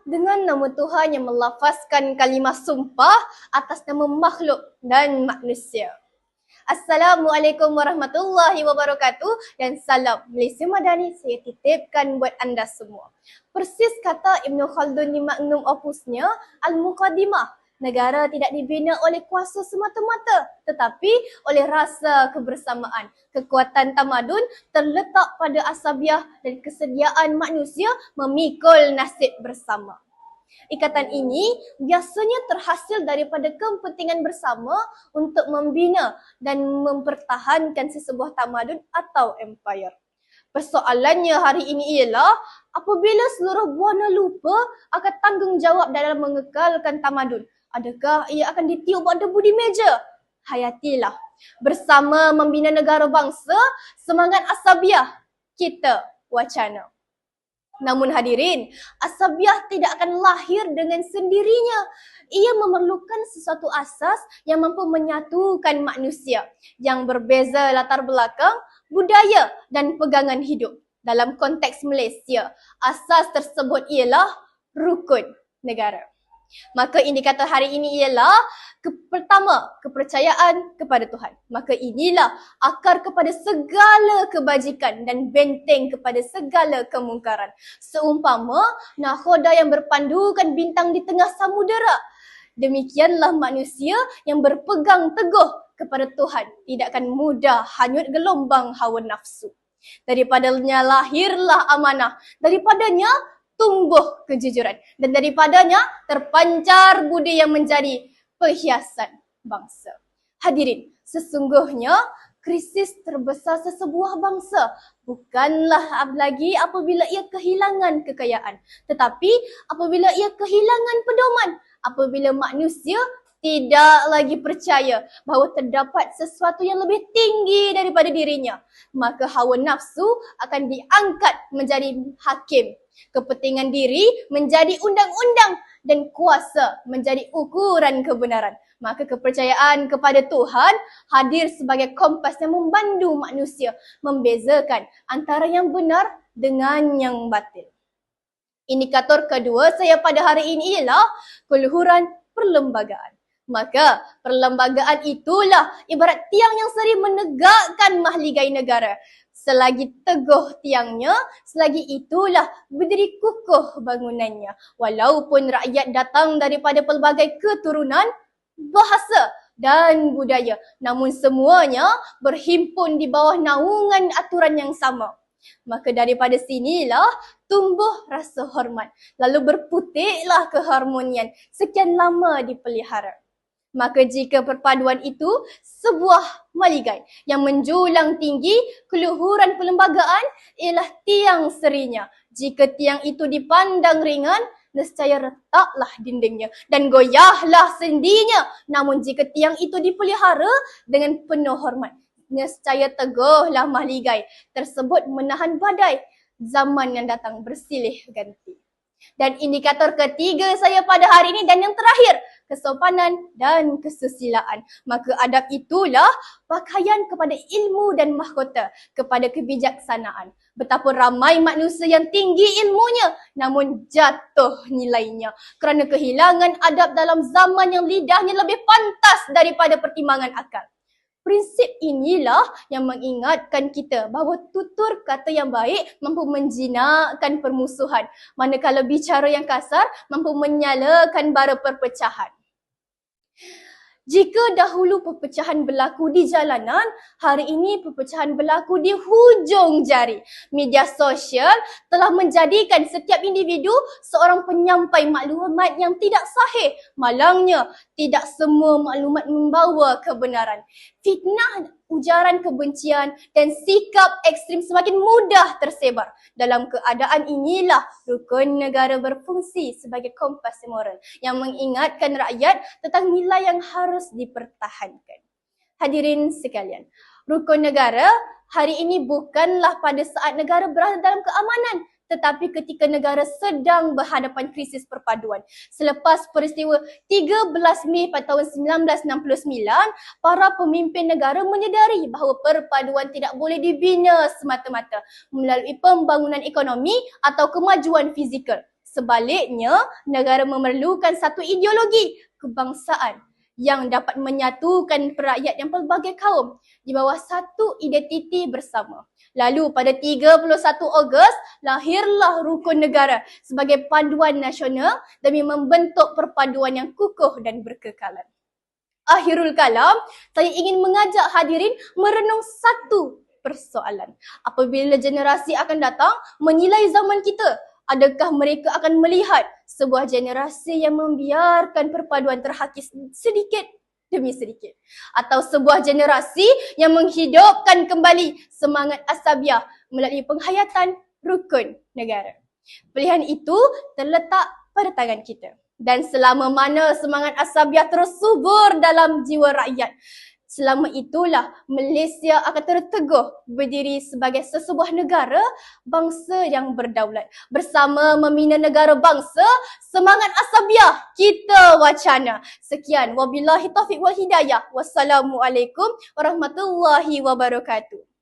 Dengan nama Tuhan yang melafazkan kalimah sumpah atas nama makhluk dan manusia. Assalamualaikum warahmatullahi wabarakatuh dan salam Malaysia Madani saya titipkan buat anda semua. Persis kata Ibn Khaldun di magnum opusnya Al-Muqaddimah, negara tidak dibina oleh kuasa semata-mata tetapi oleh rasa kebersamaan. Kekuatan tamadun terletak pada asabiah dan kesediaan manusia memikul nasib bersama. Ikatan ini biasanya terhasil daripada kepentingan bersama untuk membina dan mempertahankan sesebuah tamadun atau empire. Persoalannya hari ini ialah apabila seluruh buana lupa akan tanggungjawab dalam mengekalkan tamadun, adakah ia akan ditiup buat debu di meja? Hayatilah. Bersama membina negara bangsa, semangat asabiah kita wacana. Namun hadirin, asabiah tidak akan lahir dengan sendirinya. Ia memerlukan sesuatu asas yang mampu menyatukan manusia yang berbeza latar belakang, budaya dan pegangan hidup. Dalam konteks Malaysia, asas tersebut ialah rukun negara. Maka indikator hari ini ialah pertama, kepercayaan kepada Tuhan. Maka inilah akar kepada segala kebajikan dan benteng kepada segala kemungkaran. Seumpama nakhoda yang berpandukan bintang di tengah samudera. Demikianlah manusia yang berpegang teguh kepada Tuhan tidak akan mudah hanyut gelombang hawa nafsu. Daripadanya lahirlah amanah. Daripadanya tumbuh kejujuran. Dan daripadanya terpancar budi yang menjadi perhiasan bangsa. Hadirin, sesungguhnya krisis terbesar sesebuah bangsa bukanlah lagi apabila ia kehilangan kekayaan, tetapi apabila ia kehilangan pedoman, apabila manusia tidak lagi percaya bahawa terdapat sesuatu yang lebih tinggi daripada dirinya, maka hawa nafsu akan diangkat menjadi hakim. Kepentingan diri menjadi undang-undang dan kuasa menjadi ukuran kebenaran. Maka kepercayaan kepada Tuhan hadir sebagai kompas yang membantu manusia membezakan antara yang benar dengan yang batil. Indikator kedua saya pada hari ini ialah keluhuran perlembagaan. Maka perlembagaan itulah ibarat tiang yang sering menegakkan mahligai negara. Selagi teguh tiangnya, selagi itulah berdiri kukuh bangunannya. Walaupun rakyat datang daripada pelbagai keturunan, bahasa dan budaya, namun semuanya berhimpun di bawah naungan aturan yang sama. Maka daripada sinilah tumbuh rasa hormat, lalu berputiklah keharmonian sekian lama dipelihara. Maka jika perpaduan itu sebuah maligai yang menjulang tinggi, keluhuran perlembagaan ialah tiang serinya. Jika tiang itu dipandang ringan, nescaya retaklah dindingnya dan goyahlah sendinya. Namun jika tiang itu dipelihara dengan penuh hormat, nescaya teguhlah mahligai tersebut menahan badai zaman yang datang bersilih ganti. Dan indikator ketiga saya pada hari ini dan yang terakhir, kesopanan dan kesusilaan. Maka adab itulah pakaian kepada ilmu dan mahkota, kepada kebijaksanaan. Betapa ramai manusia yang tinggi ilmunya namun jatuh nilainya kerana kehilangan adab dalam zaman yang lidahnya lebih pantas daripada pertimbangan akal. Prinsip inilah yang mengingatkan kita bahawa tutur kata yang baik mampu menjinakkan permusuhan, manakala bicara yang kasar mampu menyalakan bara perpecahan. Jika dahulu perpecahan berlaku di jalanan, hari ini perpecahan berlaku di hujung jari. Media sosial telah menjadikan setiap individu seorang penyampai maklumat yang tidak sahih. Malangnya, tidak semua maklumat membawa kebenaran. Fitnah, ujaran kebencian dan sikap ekstrim semakin mudah tersebar. Dalam keadaan inilah rukun negara berfungsi sebagai kompas moral yang mengingatkan rakyat tentang nilai yang harus dipertahankan. Hadirin sekalian, rukun negara hari ini bukanlah pada saat negara berada dalam keamanan, tetapi ketika negara sedang berhadapan krisis perpaduan. Selepas peristiwa 13 Mei pada tahun 1969, para pemimpin negara menyedari bahawa perpaduan tidak boleh dibina semata-mata melalui pembangunan ekonomi atau kemajuan fizikal. Sebaliknya, negara memerlukan satu ideologi kebangsaan yang dapat menyatukan rakyat yang pelbagai kaum di bawah satu identiti bersama. Lalu pada 31 Ogos, lahirlah Rukun Negara sebagai panduan nasional demi membentuk perpaduan yang kukuh dan berkekalan. Akhirul kalam, saya ingin mengajak hadirin merenung satu persoalan. Apabila generasi akan datang menilai zaman kita, adakah mereka akan melihat sebuah generasi yang membiarkan perpaduan terhakis sedikit demi sedikit? Atau sebuah generasi yang menghidupkan kembali semangat asabiah melalui penghayatan rukun negara? Pilihan itu terletak pada tangan kita. Dan selama mana semangat asabiah terus subur dalam jiwa rakyat, selama itulah Malaysia akan terteguh berdiri sebagai sesebuah negara bangsa yang berdaulat. Bersama membina negara bangsa, semangat asabiah kita wacana. Sekian, wabillahi taufiq wal hidayah. Wassalamualaikum warahmatullahi wabarakatuh.